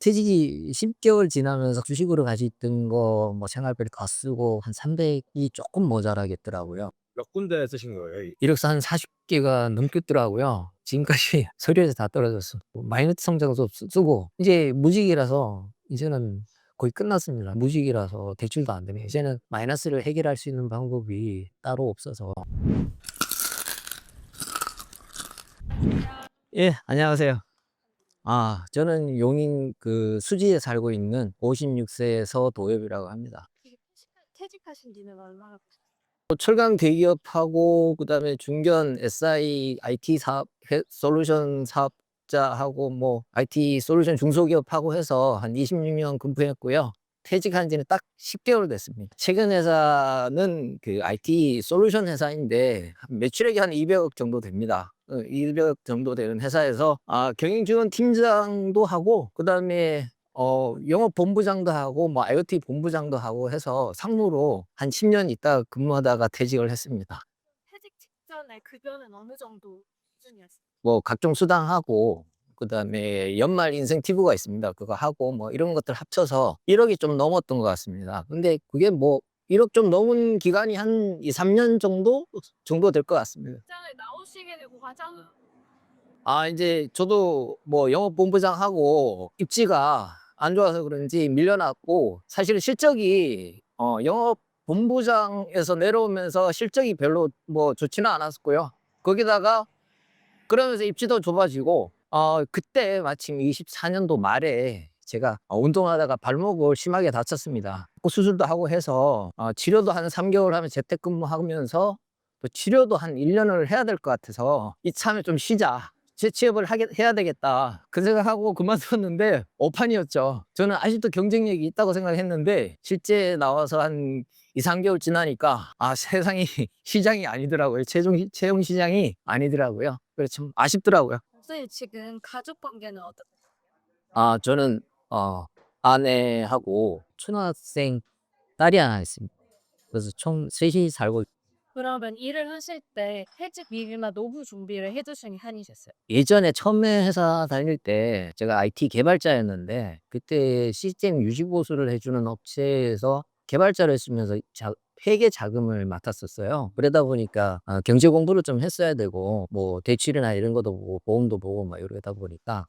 퇴직이 10개월 지나면서 주식으로 가지고 있던 거 뭐 생활비를 다 쓰고 한 300이 조금 모자라겠더라고요. 몇 군데 쓰신 거예요? 이력서 한 40개가 넘겠더라고요. 지금까지 서류에서 다 떨어졌어. 뭐 마이너스 성적서 쓰고 이제 무직이라서 이제는 거의 끝났습니다. 무직이라서 대출도 안 되네. 이제는 마이너스를 해결할 수 있는 방법이 따로 없어서. 예, 안녕하세요. 저는 용인 수지에 살고 있는 56세 서도엽이라고 합니다. 이게 퇴직하신 지는 얼마나 철강 대기업하고 그다음에 중견 SI IT 사업 솔루션 사업자하고 뭐 IT 솔루션 중소기업하고 해서 한 26년 근무했고요. 퇴직한 지는 딱 10개월 됐습니다. 최근 회사는 IT 솔루션 회사인데 매출액이 한 200억 정도 됩니다. 200억 정도 되는 회사에서 경영지원 팀장도 하고 그다음에 영업본부장도 하고 뭐 IoT 본부장도 하고 해서 상무로 한 10년 있다가 근무하다가 퇴직을 했습니다. 퇴직 직전에 급여는 어느 정도 수준이었어요? 뭐 각종 수당하고 그다음에 연말 인센티브가 있습니다. 그거 하고 뭐 이런 것들 합쳐서 1억이 좀 넘었던 것 같습니다. 근데 그게 뭐 1억 좀 넘은 기간이 한 2-3년 정도 될 것 같습니다. 직장을 나오시게 되고 가장 이제 저도 뭐 영업본부장하고 입지가 안 좋아서 그런지 밀려났고 사실은 실적이 영업본부장에서 내려오면서 실적이 별로 뭐 좋지는 않았고요. 거기다가 그러면서 입지도 좁아지고 그때 마침 24년도 말에 제가 운동하다가 발목을 심하게 다쳤습니다. 수술도 하고 해서 치료도 한 3개월 하면 재택근무하면서 또 치료도 한 1년을 해야 될 것 같아서 이참에 좀 쉬자. 재취업을 해야 되겠다. 그 생각하고 그만뒀는데 오판이었죠. 저는 아직도 경쟁력이 있다고 생각했는데 실제 나와서 한 2-3개월 지나니까 세상이 시장이 아니더라고요. 채용 시장이 아니더라고요. 그래서 참 아쉽더라고요. 선생님 지금 가족 관계는 어떠세요? 저는 아내하고 초등학생 딸이 하나 있습니다. 그래서 총 셋이 살고 그러면 일을 하실 때 퇴직 미리나 노후 준비를 해 두신 편이셨어요? 예전에 처음에 회사 다닐 때 제가 IT 개발자였는데 그때 시스템 유지 보수를 해 주는 업체에서 개발자를 했으면서 회계 자금을 맡았었어요. 그러다 보니까 경제 공부를 좀 했어야 되고 뭐 대출이나 이런 것도 보고 보험도 보고 막 이러다 보니까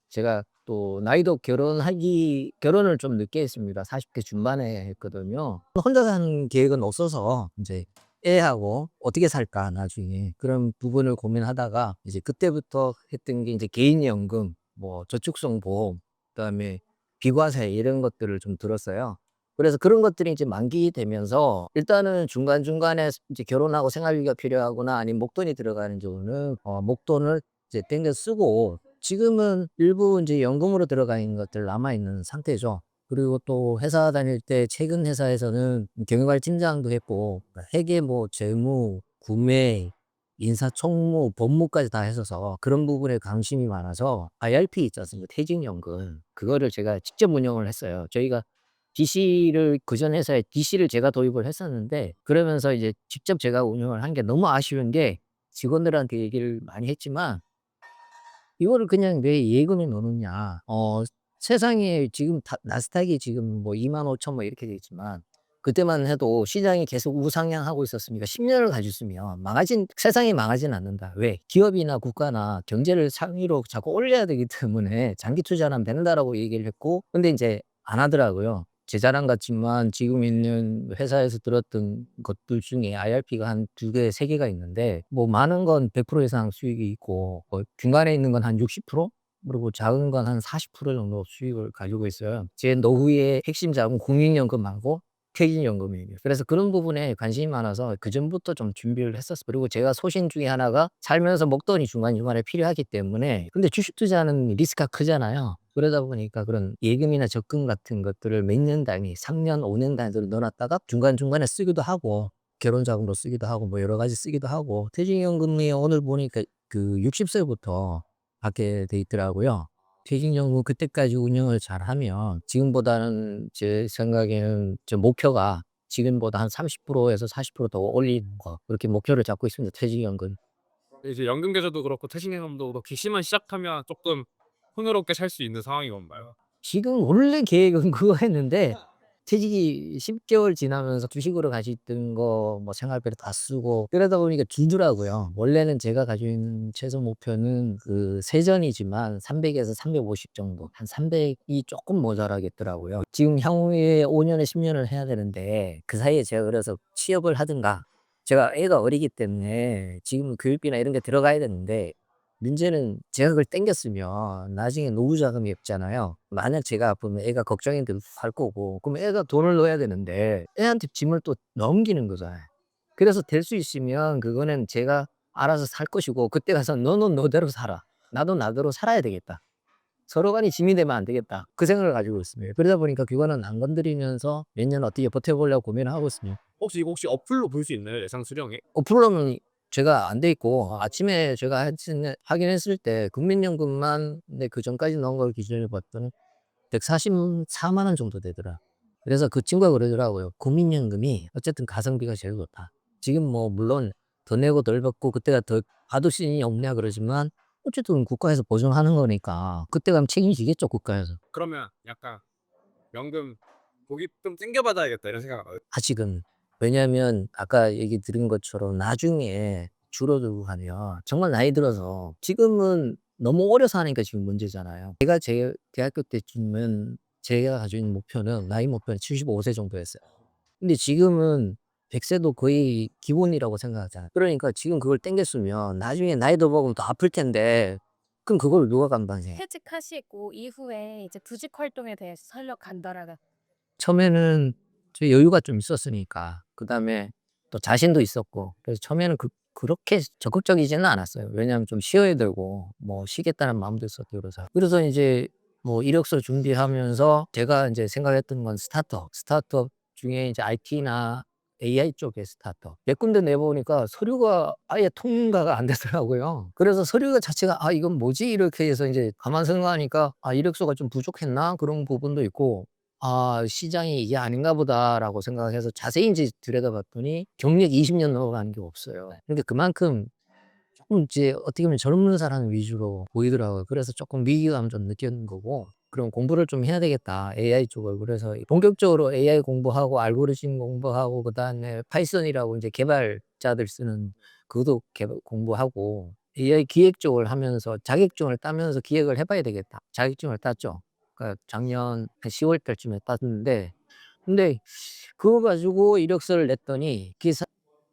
제가 또 나이도 결혼을 좀 늦게 했습니다. 40대 중반에 했거든요. 혼자 사는 계획은 없어서 이제 애하고 어떻게 살까 나중에 그런 부분을 고민하다가 이제 그때부터 했던 게 이제 개인연금, 뭐 저축성 보험, 그다음에 비과세 이런 것들을 좀 들었어요. 그래서 그런 것들이 이제 만기 되면서 일단은 중간중간에 이제 결혼하고 생활비가 필요하거나 아니면 목돈이 들어가는 경우는 목돈을 이제 땡겨 쓰고 지금은 일부 이제 연금으로 들어가 있는 것들 남아 있는 상태죠. 그리고 또 회사 다닐 때 최근 회사에서는 경영관리팀장도 했고 회계 뭐 재무, 구매, 인사총무, 법무까지 다 했어서 그런 부분에 관심이 많아서 IRP 있지 않습니까? 퇴직연금. 그거를 제가 직접 운영을 했어요. 저희가 DC를 그전 회사에 DC를 제가 도입을 했었는데 그러면서 이제 직접 제가 운영을 한 게 너무 아쉬운 게 직원들한테 얘기를 많이 했지만 이거를 그냥 왜 예금에 넣느냐. 세상에 지금 나스닥이 지금 뭐 25,000 뭐 이렇게 돼 있지만 그때만 해도 시장이 계속 우상향하고 있었으니까 10 년을 가졌으면 세상이 망하진 않는다. 왜? 기업이나 국가나 경제를 상위로 자꾸 올려야 되기 때문에 장기 투자는 하면 된다라고 얘기를 했고 근데 인제 안 하더라고요. 제 자랑 같지만 지금 있는 회사에서 들었던 것들 중에 IRP가 한 2개, 3개가 있는데 뭐 많은 건 100% 이상 수익이 있고 중간에 있는 건 한 60% 그리고 작은 건 한 40% 정도 수익을 가지고 있어요. 제 노후의 핵심 자금 국민연금하고 퇴직연금이에요. 그래서 그런 부분에 관심이 많아서 그전부터 좀 준비를 했었어요. 그리고 제가 소신 중에 하나가 살면서 목돈이 중간중간에 필요하기 때문에 근데 주식 투자는 리스크가 크잖아요. 그러다 보니까 그런 예금이나 적금 같은 것들을 몇 년 단위, 3년, 5년 단위로 넣어 놨다가 중간중간에 쓰기도 하고 결혼 자금으로 쓰기도 하고 뭐 여러 가지 쓰기도 하고 퇴직연금이 오늘 보니까 60세부터 받게 돼 있더라고요. 퇴직연금 그때까지 운영을 잘하면 지금보다는 제 생각에는 목표가 지금보다 한 30% 에서 40%더 올리는 거 그렇게 목표를 잡고 있습니다, 퇴직연금. 이제 연금 계좌도 그렇고 퇴직연금도 그렇게 시만 시작하면 쪼끔 풍요롭게 살 수 있는 상황인 건가요? 지금 원래 계획은 그거였는데 퇴직이 10개월 지나면서 주식으로 가시던 거 뭐 생활비로 다 쓰고 그러다 보니까 줄더라고요. 원래는 제가 가지고 있는 최소 목표는 그 세전이지만 300에서 350 정도, 한 300이 조금 모자라겠더라고요. 지금 향후에 5년에 10년을 해야 되는데 그 사이에 제가 그래서 취업을 하든가, 제가 애가 어리기 때문에 지금 교육비나 이런 게 들어가야 되는데 문제는 제가 그걸 땡겼으면 나중에 노후 자금이 없잖아요. 만약 제가 아프면 애가 걱정인데 살 거고, 그럼 애가 돈을 넣어야 되는데 애한테 짐을 또 넘기는 거잖아요. 그래서 될 수 있으면 그거는 제가 알아서 살 것이고, 그때 가서 너는 너대로 살아, 나도 나대로 살아야 되겠다, 서로 간에 짐이 되면 안 되겠다, 그 생각을 가지고 있습니다. 그러다 보니까 그거는 안 건드리면서 몇 년 어떻게 버텨보려고 고민을 하고 있습니다. 혹시 이거 혹시 어플로 볼 수 있나요? 예상 수령액? 어플로는 제가 안 돼 있고, 아침에 제가 확인했을 때 국민연금만, 근데 그 전까지 넣은 걸 기준으로 봤더니 144만 원 정도 되더라. 그래서 그 친구가 그러더라고요. 국민연금이 어쨌든 가성비가 제일 좋다. 지금 뭐 물론 더 내고 덜 받고 그때가 더 받을 수 있는 없냐 그러지만 어쨌든 국가에서 보증하는 거니까 그때 가면 책임지겠죠, 국가에서. 그러면 약간 연금 고기 좀 땡겨받아야겠다 이런 생각. 아직은. 왜냐하면 아까 얘기 드린 것처럼 나중에 줄어들고 가면 정말 나이 들어서, 지금은 너무 어려서 하니까 지금 문제잖아요. 제가 제 대학교 때쯤은 제가 가지고 있는 목표는, 나이 목표는 75세 정도였어요. 근데 지금은 100세도 거의 기본이라고 생각하잖아요. 그러니까 지금 그걸 땡겼으면 나중에 나이도 먹으면 더 아플 텐데, 그럼 그걸 누가 감당해? 퇴직하시고 이후에 이제 구직 활동에 대해서 설명 간단하게. 처음에는 저 여유가 좀 있었으니까, 그다음에 또 자신도 있었고, 그래서 처음에는 그렇게 적극적이지는 않았어요. 왜냐하면 좀 쉬어야 되고 뭐 쉬겠다는 마음도 있었고 그래서. 그래서 이제 뭐 이력서 준비하면서 제가 이제 생각했던 건 스타트업 중에 이제 IT나 AI 쪽의 스타트업 몇 군데 내보니까 서류가 아예 통과가 안 되더라고요. 그래서 서류 자체가 '아 이건 뭐지?' 이렇게 해서 이제 가만 생각하니까 '아 이력서가 좀 부족했나?' 그런 부분도 있고, '아 시장이 이게 아닌가 보다.'라고 생각해서 자세히 인제 들여다봤더니 경력 20년 넘어가는 게 없어요. 그러니까 그만큼 쪼끔 이제 어떻게 보면 젊은 사람 위주로 보이더라고요. 그래서 쪼끔 위기감을 좀 느꼈는 거고, '그럼 공부를 좀 해야 되겠다, AI 쪽을.' 그래서 본격적으로 AI 공부하고 알고리즘 공부하고 그다음에 파이썬이라고 인제 개발자들 쓰는 그것도 공부하고 AI 기획 쪽을 하면서 자격증을 따면서 기획을 해 봐야 되겠다. 자격증을 땄죠. 그러니까 작년 한 10월 달쯤에 땄는데, 근데 그거 가지고 이력서를 냈더니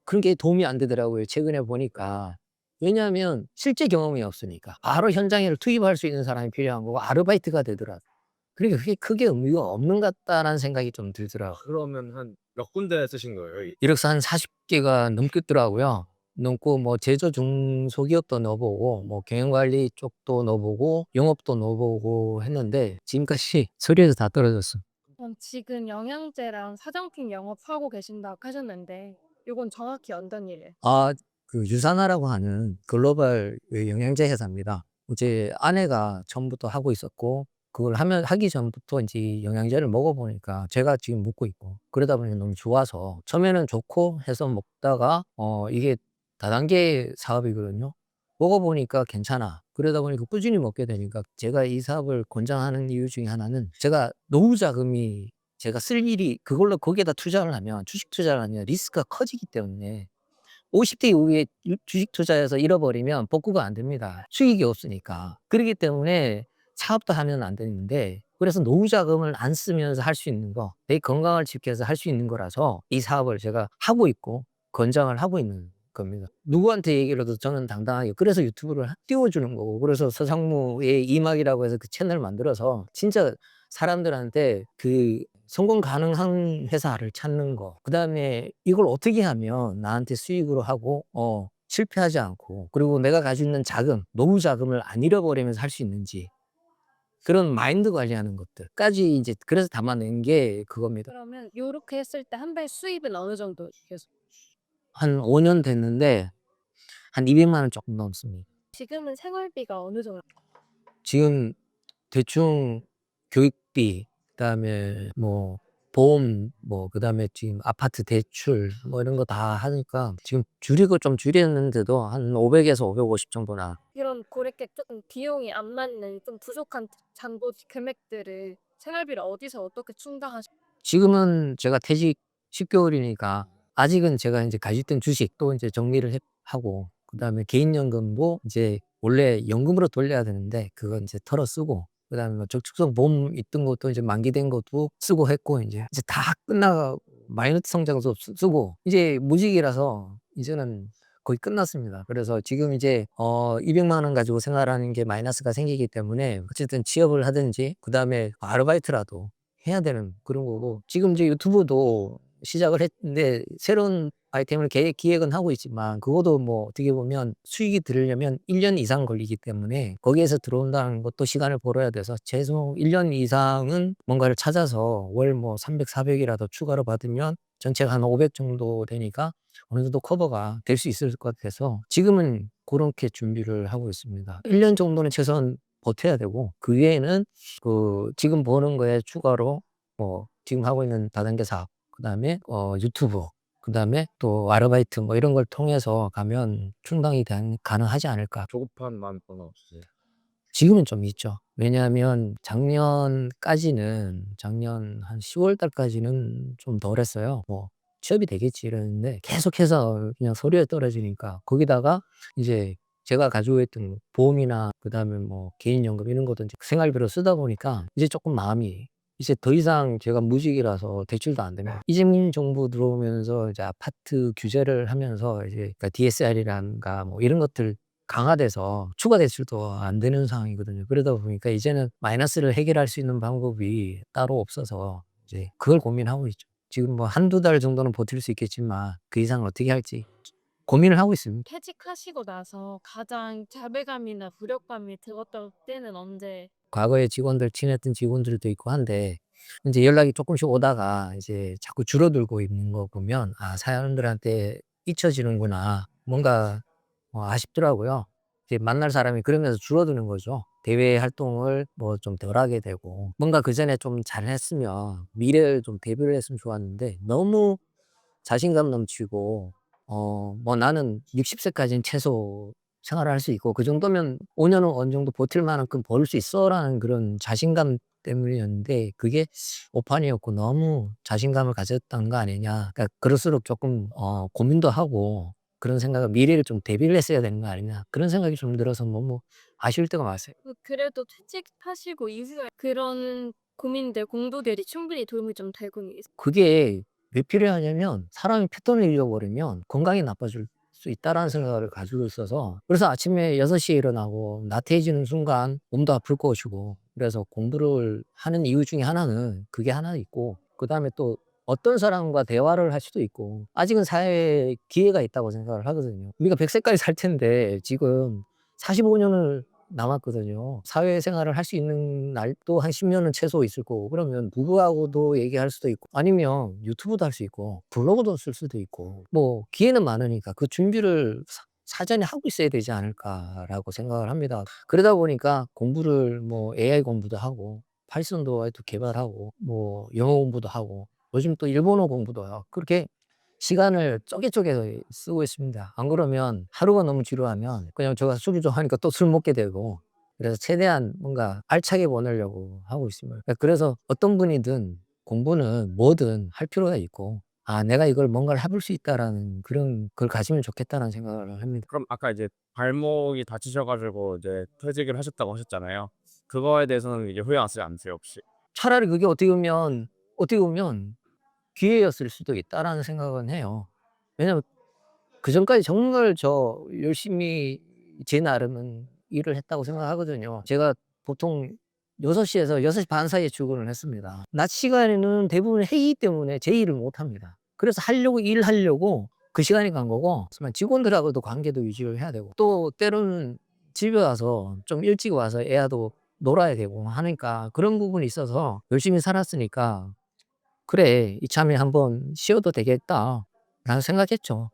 그런 게 도움이 안 되더라고요, 최근에 보니까. 왜냐하면 실제 경험이 없으니까. 바로 현장에 투입할 수 있는 사람이 필요한 거고 아르바이트가 되더라고요. 그러니까 그게 크게 의미가 없는 것 같다라는 생각이 좀 들더라고요. 그러면 한 몇 군데 쓰신 거예요? 이력서 한 40개가 넘겠더라고요. 넘고 뭐 제조 중소기업도 넣어 보고 뭐 경영관리 쪽도 넣어 보고 영업도 넣어 보고 했는데 지금까지 서류에서 다 떨어졌어. 그럼 지금 영양제랑 사장님 영업하고 계신다고 하셨는데 요건 정확히 어떤 일이에요? 그 유산하라고 하는 글로벌 그 영양제 회사입니다. 이제 아내가 처음부터 하고 있었고, 그걸 하기 전부터 인제 영양제를 먹어 보니까 제가 지금 먹고 있고, 그러다 보니까 너무 좋아서 처음에는 좋고 해서 먹다가 이게 다단계 사업이거든요. 먹어 보니까 괜찮아. 그러다 보니까 꾸준히 먹게 되니까, 제가 이 사업을 권장하는 이유 중에 하나는, 제가 노후 자금이 제가 쓸 일이 그걸로 거기에다 투자를 하면, 주식 투자를 하면 리스크가 커지기 때문에 50대 이후에 주식 투자해서 잃어버리면 복구가 안 됩니다, 수익이 없으니까. 그렇기 때문에 사업도 하면 안 되는데, 그래서 노후 자금을 안 쓰면서 할 수 있는 거, 내 건강을 지켜서 할 수 있는 거라서 이 사업을 제가 하고 있고 권장을 하고 있는 겁니다. 누구한테 얘기를 해도 저는 당당하게, 그래서 유튜브를 띄워주는 거고, 그래서 서상무의 이막이라고 해서 그 채널을 만들어서 진짜 사람들한테 그 성공 가능한 회사를 찾는 거, 그다음에 이걸 어떻게 하면 나한테 수익으로 하고 실패하지 않고, 그리고 내가 가지고 있는 자금, 노후 자금을 안 잃어버리면서 할 수 있는지, 그런 마인드 관리하는 것들까지 이제 그래서 담아낸 게 그겁니다. 그러면 요렇게 했을 때 한 달 수입은 어느 정도 계속? 한 5년 됐는데 한 200만 원 조금 넘습니다. 지금은 생활비가 어느 정도? 지금 대충 교육비, 그다음에 뭐 보험, 뭐 그다음에 지금 아파트 대출 뭐 이런 거 다 하니까 지금 줄이고 좀 줄였는데도 한 500에서 550 정도 나. 이런 고래께 조금 비용이 안 맞는 좀 부족한 잔고 금액들을 생활비를 어디서 어떻게 충당하시 지금은 제가 퇴직 10개월이니까 아직은 제가 이제 가지고 있던 주식도 이제 정리를 하고, 그다음에 개인연금도 이제 원래 연금으로 돌려야 되는데 그건 이제 털어 쓰고, 그다음에 뭐 저축성 보험 있던 것도 이제 만기된 것도 쓰고 했고, 이제 다 끝나가 마이너스 성장서 쓰고 이제 무직이라서 이제는 거의 끝났습니다. 그래서 지금 이제 200만 원 가지고 생활하는 게 마이너스가 생기기 때문에 어쨌든 취업을 하든지 그다음에 아르바이트라도 해야 되는 그런 거고, 지금 이제 유튜브도 시작을 했는데 새로운 아이템을 기획은 하고 있지만 그것도 뭐 어떻게 보면 수익이 들으려면 1년 이상 걸리기 때문에 거기에서 들어온다는 것도 시간을 벌어야 돼서 최소 1년 이상은 뭔가를 찾아서 월 뭐 300, 400이라도 추가로 받으면 전체가 한 500 정도 되니까 어느 정도 커버가 될 수 있을 것 같아서 지금은 그렇게 준비를 하고 있습니다. 1년 정도는 최소한 버텨야 되고, 그 외에는 그 지금 버는 거에 추가로 뭐 지금 하고 있는 다단계 사업, 그다음에 유튜브, 그다음에 또 아르바이트 뭐 이런 걸 통해서 가면 충당이 가능하지 않을까. 조급한 마음은 없으세요? 지금은 좀 있죠. 왜냐하면 작년 한 10월 달까지는 좀 덜했어요. 뭐 '취업이 되겠지.' 이랬는데 계속해서 그냥 서류에 떨어지니까, 거기다가 이제 제가 가지고 있던 보험이나 그다음에 뭐 개인연금 이런 것도 인제 생활비로 쓰다 보니까 이제 쪼끔 마음이, 이제 더 이상 제가 무직이라서 대출도 안 되면, 이재명 정부 들어오면서 이제 아파트 규제를 하면서 이제 그러니까 DSR이란가 뭐 이런 것들 강화돼서 추가 대출도 안 되는 상황이거든요. 그러다 보니까 이제는 마이너스를 해결할 수 있는 방법이 따로 없어서 이제 그걸 고민하고 있죠. 지금 뭐 한두 달 정도는 버틸 수 있겠지만 그 이상은 어떻게 할지 고민을 하고 있습니다. 퇴직하시고 나서 가장 자괴감이나 무력감이 들었던 때는 언제 과거에 친했던 직원들도 있고 한데 인제 연락이 쪼끔씩 오다가 이제 자꾸 줄어들고 있는 거 보면 '아, 사람들한테 잊혀지는구나.' 뭔가 아쉽더라고요. 이제 만날 사람이 그러면서 줄어드는 거죠. 대외 활동을 뭐 좀 덜 하게 되고, 뭔가 그전에 좀 잘했으면 미래를 좀 대비를 했으면 좋았는데 너무 자신감 넘치고 뭐 '나는 60 세까지는 최소 생활을 할 수 있고 그 정도면 5 년은 어느 정도 버틸 만큼 벌 수 있어.'라는 그런 자신감 때문이었는데, 그게 오판이었고 너무 자신감을 가졌던 거 아니냐. 그러니까 그럴수록 조금 고민도 하고 그런 생각을, '미래를 좀 대비를 했어야 되는 거 아니냐.' 그런 생각이 좀 들어서 너무 아쉬울 때가 많았어요. 그래도 퇴직하시고 이후에 그런 고민들, 공부들이 충분히 도움이 좀 되고 그게 왜 필요하냐면, 사람이 패턴을 잃어버리면 건강이 나빠질 수 있다라는 생각을 가지고 있어서, 그래서 아침에 6시에 일어나고 나태해지는 순간 몸도 아플 것이고, 그래서 공부를 하는 이유 중에 하나는 그게 하나 있고, 그다음에 또 어떤 사람과 대화를 할 수도 있고, 아직은 사회에 기회가 있다고 생각을 하거든요. 우리가 100 세까지 살 텐데 지금 45 년을 남았거든요. 사회생활을 할 수 있는 날도 한 10 년은 최소 있을 거고, 그러면 누구하고도 얘기할 수도 있고, 아니면 유튜브도 할 수 있고 블로그도 쓸 수도 있고, 뭐 기회는 많으니까 그 준비를 사전에 하고 있어야 되지 않을까라고 생각을 합니다. 그러다 보니까 공부를 뭐 AI 공부도 하고 파이썬도 또 개발하고 뭐 영어 공부도 하고 요즘 또 일본어 공부도 하고, 그렇게 시간을 쪼개서 쓰고 있습니다. 안 그러면 하루가 너무 지루하면 그냥 제가 술을 좋아하니까 또 술 먹게 되고, 그래서 최대한 뭔가 알차게 보내려고 하고 있습니다. 그래서 어떤 분이든 공부는 뭐든 할 필요가 있고, '아, 내가 이걸 뭔가를 해볼 수 있다.'라는 그런 걸 가지면 좋겠다는 생각을 합니다. 그럼 아까 이제 발목이 다치셔 가지고 이제 퇴직을 하셨다고 하셨잖아요. 그거에 대해서는 이제 후회하시지 않으세요, 혹시? 차라리 그게 어떻게 보면 '기회였을 수도 있다.'라는 생각은 해요. 왜냐면 그전까지 정말 열심히 제 나름은 일을 했다고 생각하거든요. 제가 보통 6시 에서 6시 반 사이에 출근을 했습니다. 낮 시간에는 대부분 회의 때문에 제 일을 못 합니다. 그래서 일하려고 그 시간에 간 거고, 정말 직원들하고도 관계도 유지를 해야 되고, 또 때로는 집에 와서 좀 일찍 와서 애하고 놀아야 되고 하니까 그런 부분이 있어서 열심히 살았으니까 '그래, 이참에 한번 쉬어도 되겠다.'라는 생각했죠.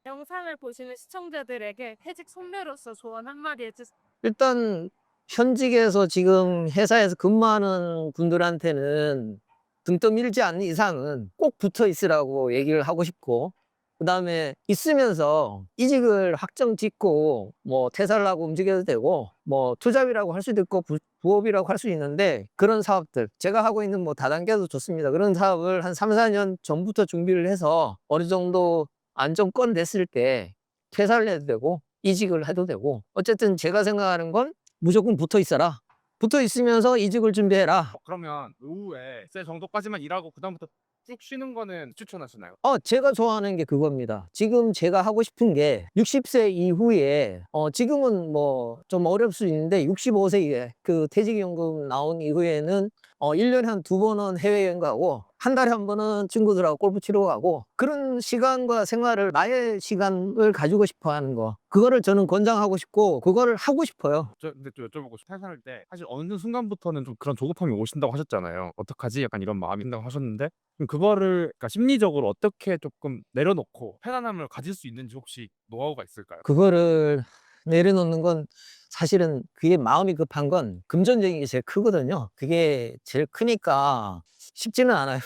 영상을 보시는 시청자들에게 퇴직 선배로서 조언 한마디 해주세요. 일단 현직에서 지금 회사에서 근무하는 분들한테는 등 떠밀지 않는 이상은 꼭 붙어 있으라고 얘기를 하고 싶고, 그다음에 있으면서 이직을 확정 짓고 뭐 퇴사를 하고 움직여도 되고 뭐 투잡이라고 할 수도 있고 부업이라고 할 수 있는데 그런 사업들 제가 하고 있는 뭐 다단계도 좋습니다. 그런 사업을 한 3-4년 전부터 준비를 해서 어느 정도 안정권 됐을 때 퇴사를 해도 되고 이직을 해도 되고 어쨌든 제가 생각하는 건 무조건 붙어 있어라. 붙어 있으면서 이직을 준비해라. 그러면 오후에 세 정도까지만 일하고 그다음부터 쭉 쉬는 거는 추천하시나요? 제가 좋아하는 게 그겁니다. 지금 제가 하고 싶은 게 60세 이후에 지금은 뭐 좀 어려울 수 있는데 65세에 그 퇴직연금 나온 이후에는 1년에 한 2번은 해외여행 가고 한 달에 한 번은 친구들하고 골프 치러 가고 그런 시간과 생활을 나의 시간을 가지고 싶어 하는 거. 그거를 저는 권장하고 싶고 그거를 하고 싶어요. 근데 또 여쭤보고 싶 퇴사할 때 사실 어느 순간부터는 좀 그런 조급함이 오신다고 하셨잖아요. '어떡하지?' 약간 이런 마음이 든다고 하셨는데 그럼 그거를 그러니까 심리적으로 어떻게 조금 내려놓고 편안함을 가질 수 있는지 혹시 노하우가 있을까요? 그거를 내려놓는 건 사실은 그게 마음이 급한 건 금전적인 게 제일 크거든요. 그게 제일 크니까 쉽지는 않아요.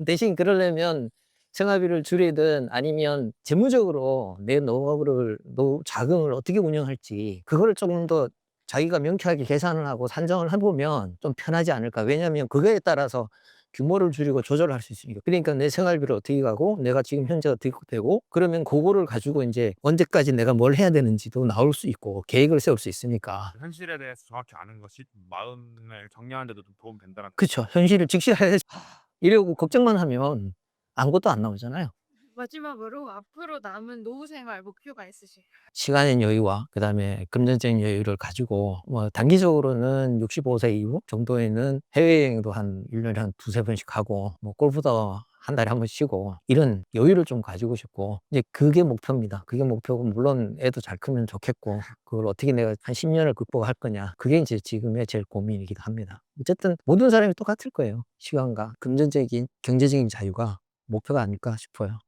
대신 그러려면 생활비를 줄이든 아니면 재무적으로 내 노하우를 자금을 어떻게 운영할지 그거를 조금 더 자기가 명쾌하게 계산을 하고 산정을 해보면 좀 편하지 않을까. 왜냐하면 그거에 따라서 규모를 줄이고 조절할 수 있으니까. 그러니까 내 생활비를 어떻게 가고 내가 지금 현재 어떻게 되고 그러면 그거를 가지고 이제 언제까지 내가 뭘 해야 되는지도 나올 수 있고 계획을 세울 수 있으니까. 현실에 대해서 정확히 아는 것이 마음을 정리하는 데도 좀 도움이 된다는 그쵸. 현실을 직시해야지. 이러고 걱정만 하면 아무것도 안 나오잖아요. 마지막으로 앞으로 남은 노후 생활 목표가 있으실까요? 시간의 여유와 그다음에 금전적인 여유를 가지고 뭐 단기적으로는 65세 이후 정도에는 해외여행도 한 1년에 한 2-3번씩 하고 뭐 골프도 한 달에 한 번 쉬고 이런 여유를 좀 가지고 싶고 이제 그게 목표입니다. 그게 목표고 물론 애도 잘 크면 좋겠고 그걸 어떻게 내가 한 10년을 극복할 거냐. 그게 이제 지금의 제일 고민이기도 합니다. 어쨌든 모든 사람이 똑같을 거예요. 시간과 금전적인 경제적인 자유가 목표가 아닐까 싶어요.